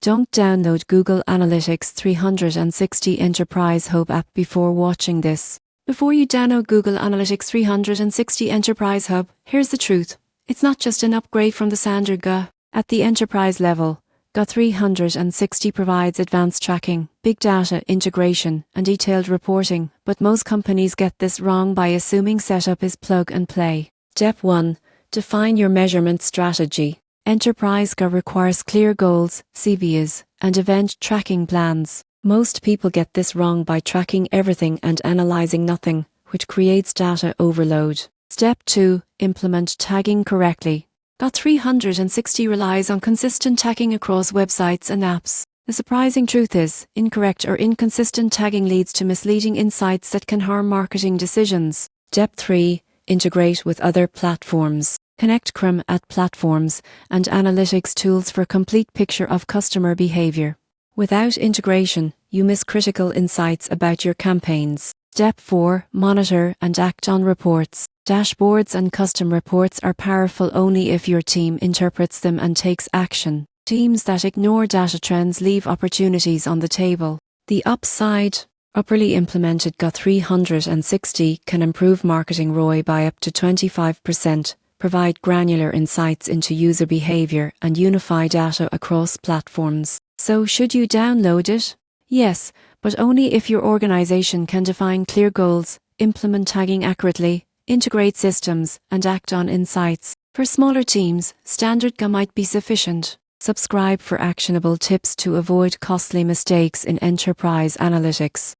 Don't download Google Analytics 360 Enterprise Hub app before watching this. Before you download Google Analytics 360 Enterprise Hub, here's the truth. It's not just an upgrade from the standard GA. At the enterprise level, GA 360 provides advanced tracking, big data integration, and detailed reporting, but most companies get this wrong by assuming setup is plug and play. Step 1. Define your measurement strategy. Enterprise GA requires clear goals, CVAs, and event tracking plans. Most people get this wrong by tracking everything and analyzing nothing, which creates data overload. Step 2. Implement tagging correctly. GA 360 relies on consistent tagging across websites and apps. The surprising truth is, incorrect or inconsistent tagging leads to misleading insights that can harm marketing decisions. Step 3. Integrate with other platforms. Connect CRM at platforms and analytics tools for a complete picture of customer behavior. Without integration, you miss critical insights about your campaigns. Step 4. Monitor and act on reports. Dashboards and custom reports are powerful only if your team interprets them and takes action. Teams that ignore data trends leave opportunities on the table. The upside: properly implemented GA 360 can improve marketing ROI by up to 25%, provide granular insights into user behavior, and unify data across platforms. So should you download it? Yes, but only if your organization can define clear goals, implement tagging accurately, integrate systems, and act on insights. For smaller teams, standard GA might be sufficient. Subscribe for actionable tips to avoid costly mistakes in enterprise analytics.